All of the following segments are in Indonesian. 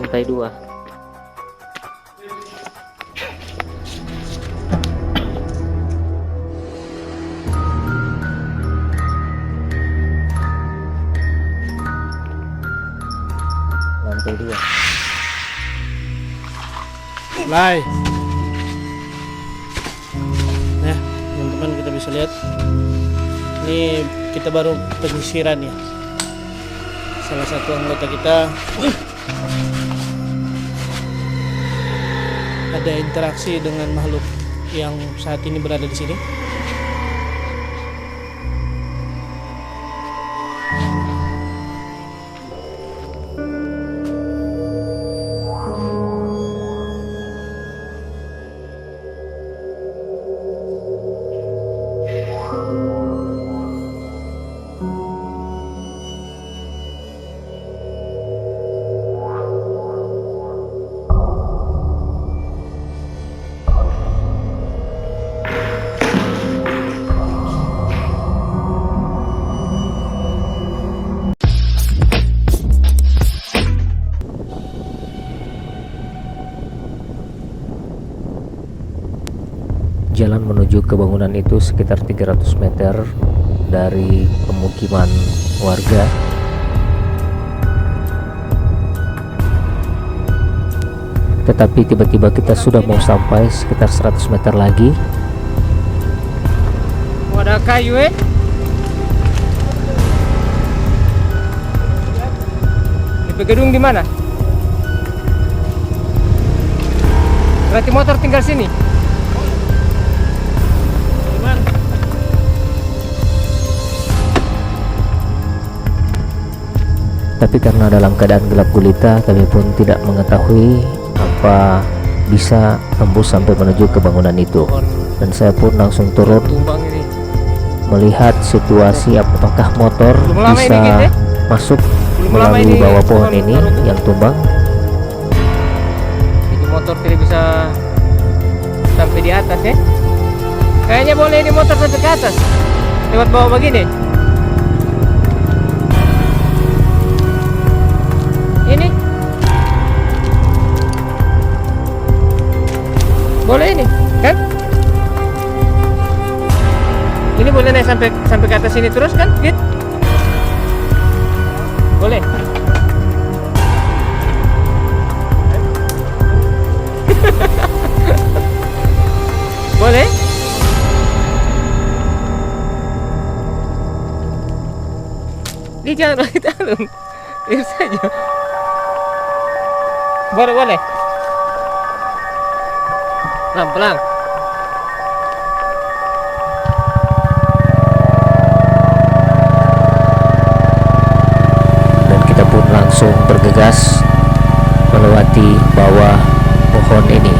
lantai 2. Lantai 2. Mulai. Nah, teman-teman kita bisa lihat. Ini kita baru penyisiran ya. Salah satu anggota kita ada interaksi dengan makhluk yang saat ini berada di sini. Jalan menuju ke bangunan itu sekitar 300 meter dari pemukiman warga. Tetapi tiba-tiba kita sudah mau sampai sekitar 100 meter lagi. Ada kayu di gedung di mana? Berarti motor tinggal sini. Tapi karena dalam keadaan gelap gulita, kami pun tidak mengetahui apa bisa tembus sampai menuju ke bangunan itu. Dan saya pun langsung turun melihat situasi apakah motor bisa masuk melalui bawah pohon ini yang tumbang. Jadi motor tidak bisa sampai di atas ya. Kayaknya boleh ini motor sampai ke atas lewat bawah begini. Ini boleh ini kan? Ini boleh naik sampai ke atas sini terus kan, Git? Boleh. Boleh? Dia jangan lagi tarung. Lihat saja. Boleh. Pelan-pelan. Dan kita pun langsung bergegas melewati bawah pohon ini.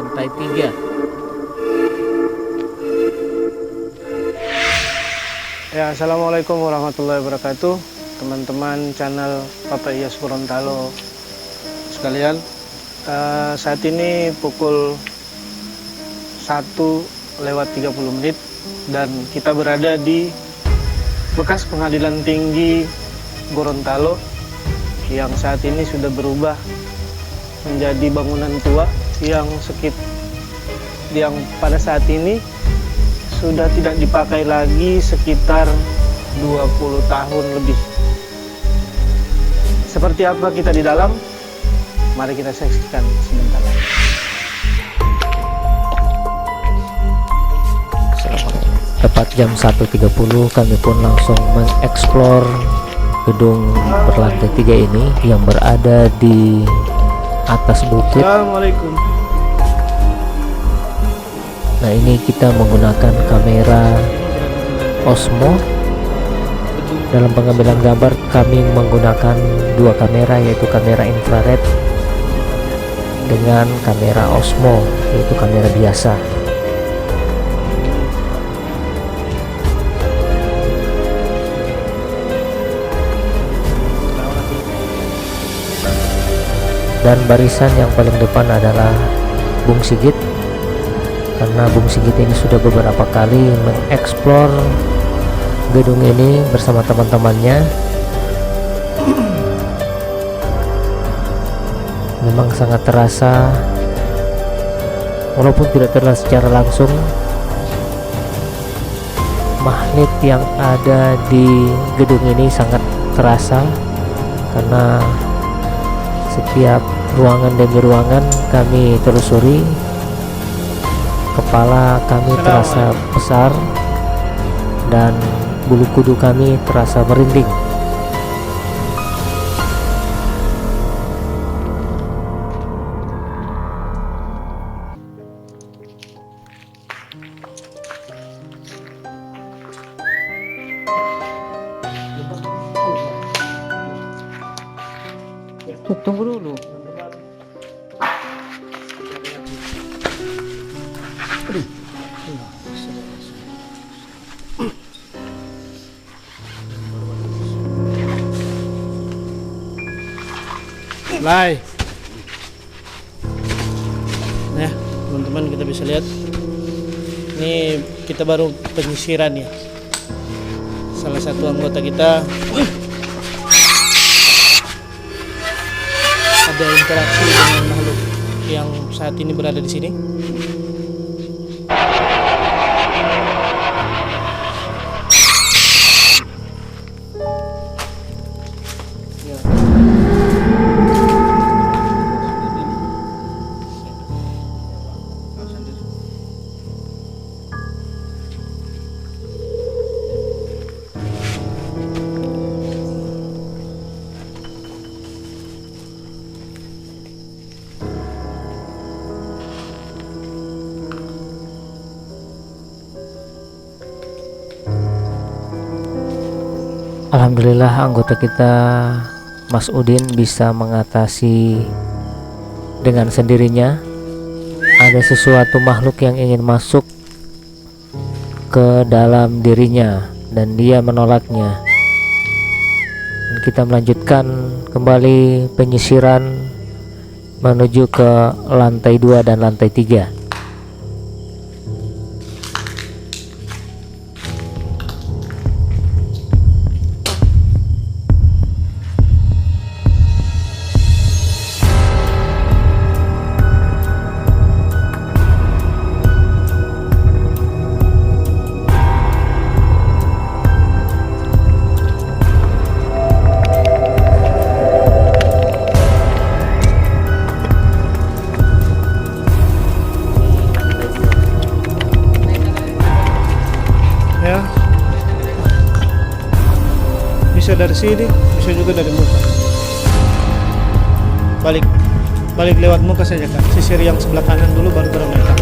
lantai 3. Ya, assalamualaikum warahmatullahi wabarakatuh, teman-teman channel Papa Iyas Gorontalo sekalian. Saat ini pukul 1:30 dan kita berada di bekas Pengadilan Tinggi Gorontalo yang saat ini sudah berubah menjadi bangunan tua yang pada saat ini sudah tidak dipakai lagi sekitar 20 tahun lebih. Seperti apa kita di dalam? Mari kita saksikan sebentar lagi. Tepat jam 1.30 kami pun langsung mengeksplor gedung berlantai 3 ini yang berada di atas bukit. Assalamualaikum. Nah, ini kita menggunakan kamera Osmo. Dalam pengambilan gambar kami menggunakan dua kamera, yaitu kamera infrared dengan kamera Osmo, yaitu kamera biasa. Dan barisan yang paling depan adalah Bung Sigit, karena Bung Sigit ini sudah beberapa kali mengeksplor gedung ini bersama teman-temannya. Memang sangat terasa, walaupun tidak terlihat secara langsung, magnet yang ada di gedung ini sangat terasa, karena setiap ruangan demi ruangan kami telusuri, kepala kami terasa besar dan bulu kudu kami terasa merinding. Tunggu dulu. Lai. Nah, teman-teman kita bisa lihat. Ini kita baru penyisiran ya. Salah satu anggota kita ada interaksi dengan makhluk yang saat ini berada di sini. Alhamdulillah anggota kita Mas Udin bisa mengatasi dengan sendirinya. Ada sesuatu makhluk yang ingin masuk ke dalam dirinya dan dia menolaknya. Dan kita melanjutkan kembali penyisiran menuju ke lantai 2 dan lantai 3. Ya, bisa dari sini, bisa juga dari muka. Balik lewat muka saja Kak. Sisir yang sebelah kanan dulu baru mereka.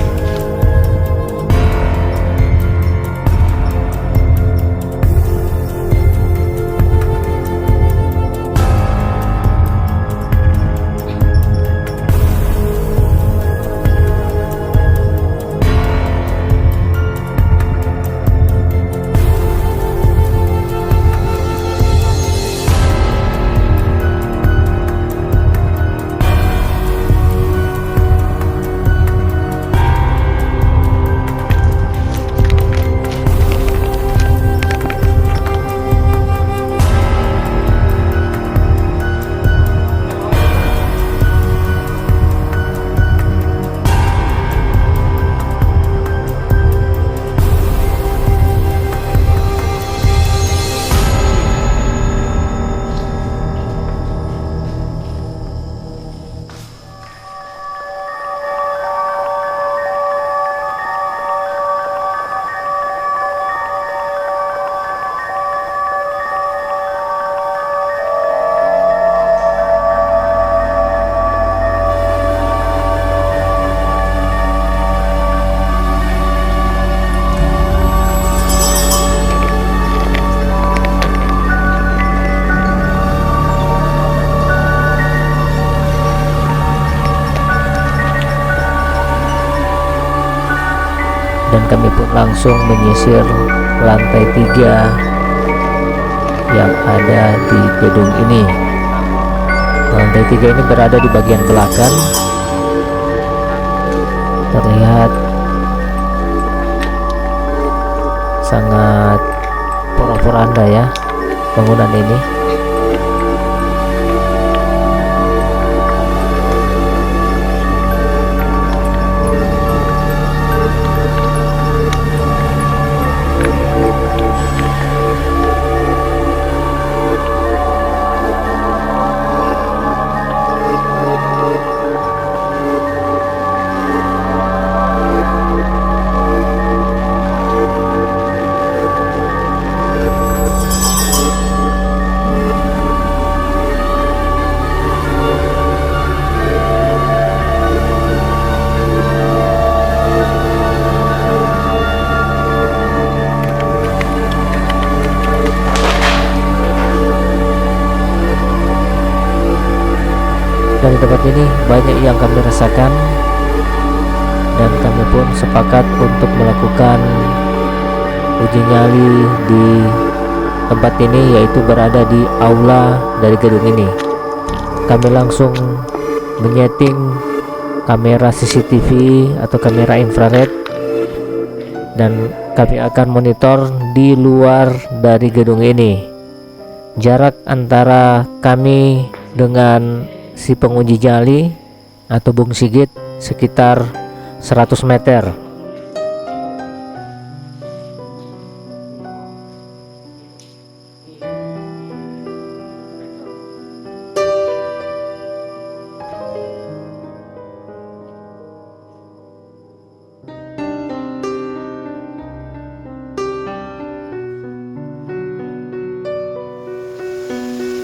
dan kami pun langsung menyisir lantai 3 yang ada di gedung ini. Lantai 3 ini berada di bagian belakang. Terlihat sangat porak-poranda ya bangunan ini. Dari tempat ini banyak yang kami rasakan, dan kami pun sepakat untuk melakukan uji nyali di tempat ini, yaitu berada di aula dari gedung ini. Kami langsung menyeting kamera CCTV atau kamera infrared, dan kami akan monitor di luar dari gedung ini. Jarak antara kami dengan si penguji nyali atau Bung Sigit sekitar 100 meter.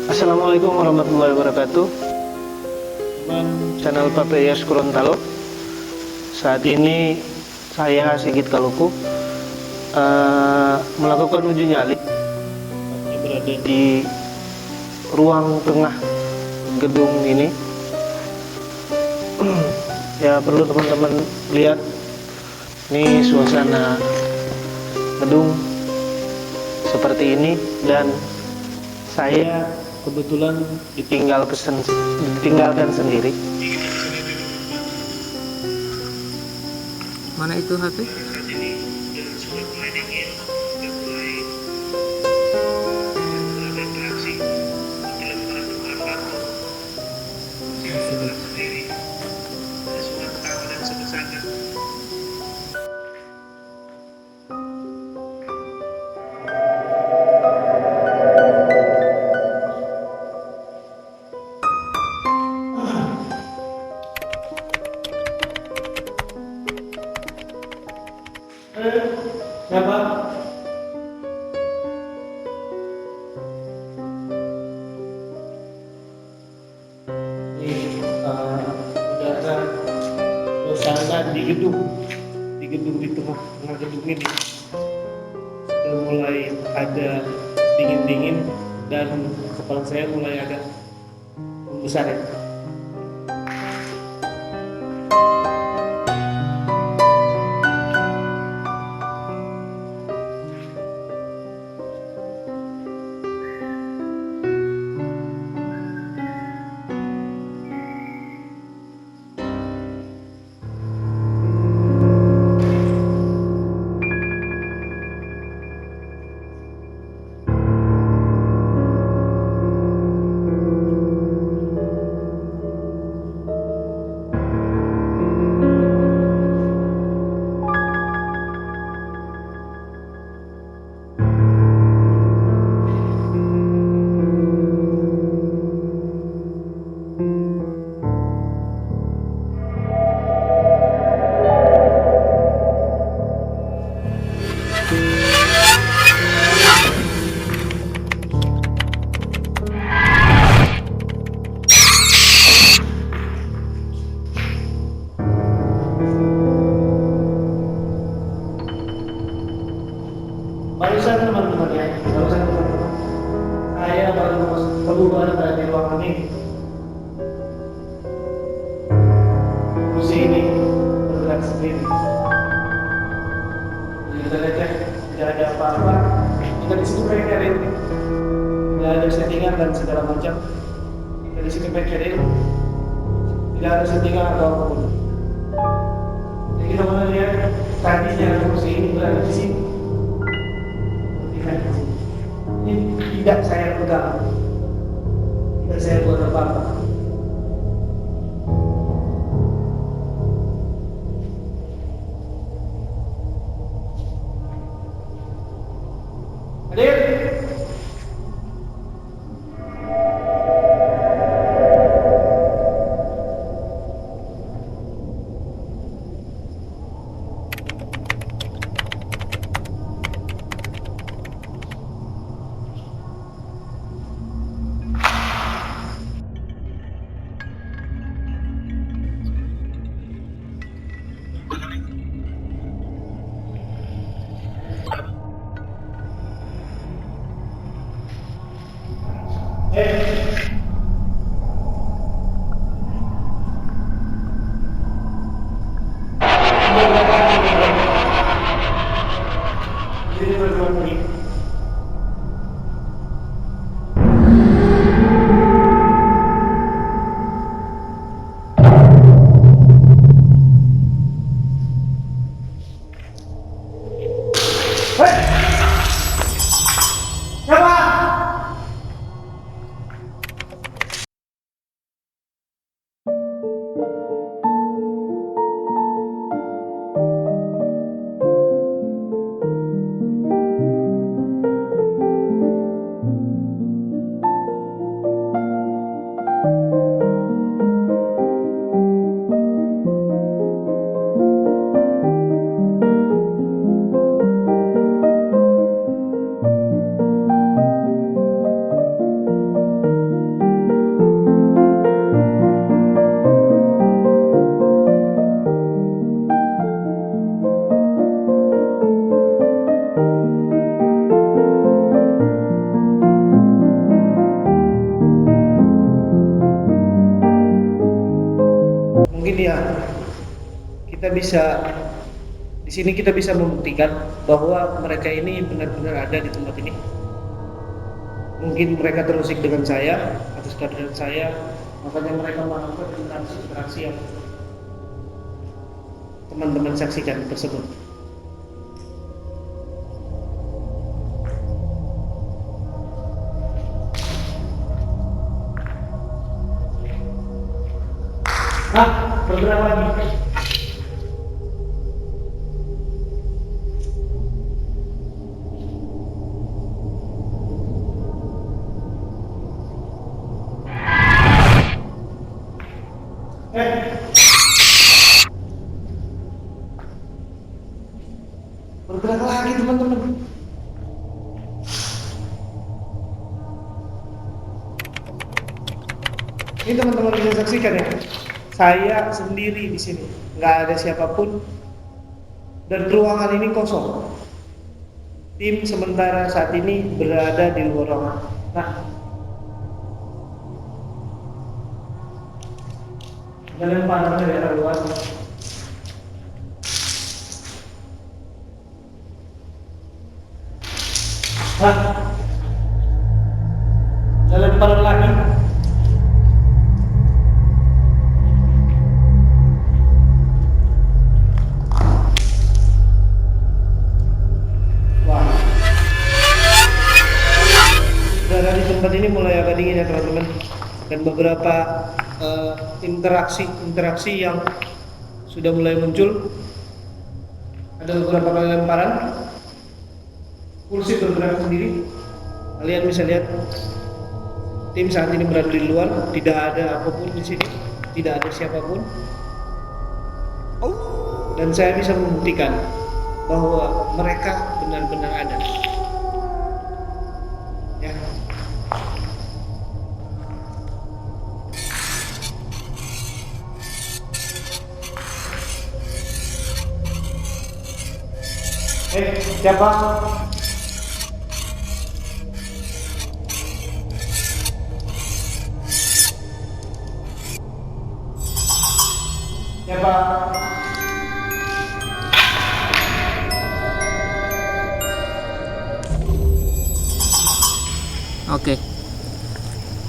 Assalamualaikum warahmatullahi wabarakatuh. Channel PPIS Gorontalo. Saat ini saya Sigit Kaluku melakukan uji nyali. Berada di ruang tengah gedung ini. Ya, perlu teman-teman lihat, ini suasana gedung seperti ini, dan saya kebetulan ditinggalkan sendiri. Mana itu HP? Siapa? Ini udara suasana di gedung di tengah gedung ini sudah mulai ada dingin dan kepala saya mulai agak membesar ya. Barusan teman-teman ya, saya baru keluar dari ruangan ini. Kursi ini bergerak sendiri. kita lihat ya, tidak ada apa-apa. Kita di situ pekerin, tidak ada settingan dan segala macam. Kita di situ pekerin, tidak ada settingan atau apapun. Jadi kita mulai lihat tadinya kursi ini berada di sini. Ini tidak saya pegang, tidak saya buat apa-apa. Hadir. Mungkin ya kita bisa di sini kita bisa membuktikan bahwa mereka ini benar-benar ada di tempat ini. Mungkin mereka terusik dengan saya atas kehadiran saya, makanya mereka melakukan interaksi yang teman-teman saksikan tersebut. Bergerak lagi. Bergerak lagi teman-teman. Ini teman-teman bisa saksikan ya. Saya sendiri di sini, nggak ada siapapun, dan ruangan ini kosong. Tim sementara saat ini berada di luar ruangan. Nah, kalian pandang dari arah luar. Nah, kalian pandang lagi. Ini mulai agak dingin ya teman-teman, dan beberapa interaksi yang sudah mulai muncul. Ada beberapa kali lemparan, kursi bergerak sendiri. Kalian bisa lihat tim saat ini berada di luar, tidak ada apapun di sini, tidak ada siapapun, dan saya bisa membuktikan bahwa mereka benar-benar ada. Siapa? Siapa?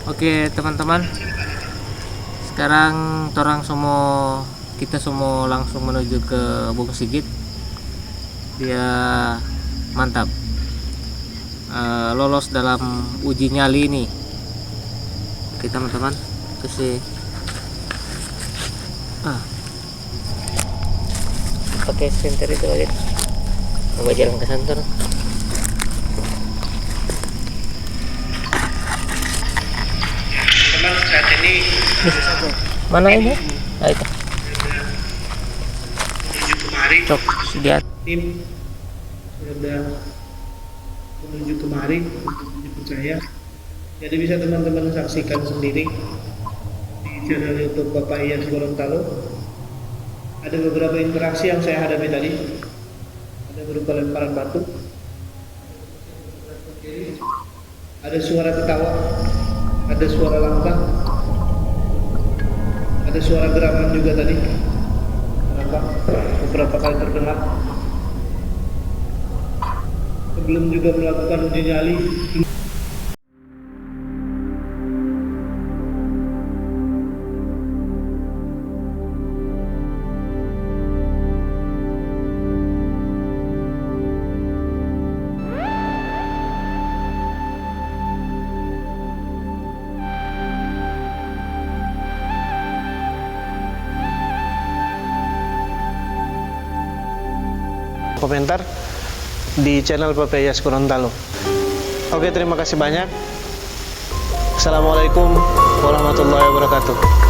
Oke teman-teman, sekarang kita semua langsung menuju ke Bung Sigit. Dia mantap, lolos dalam uji nyali ini. Oke teman-teman, kasih pakai senter itu aja, mau jalan ke santor. Teman saat ini Mana ini? Nah, itu menuju kemari, cok dia. tim sudah menuju kemari untuk menjemput saya. Jadi bisa teman-teman saksikan sendiri di channel YouTube Bapak Iyas Gorontalo. Ada beberapa interaksi yang saya hadapi tadi. Ada berupa lemparan batu, ada suara ketawa, ada suara lambang, ada suara gerakan juga tadi. Kenapa? Beberapa kali terdengar. Sebelum juga melakukan uji nyali. Komentar di channel Bapak Iyas Gorontalo. Oke, terima kasih banyak. Assalamualaikum warahmatullahi wabarakatuh.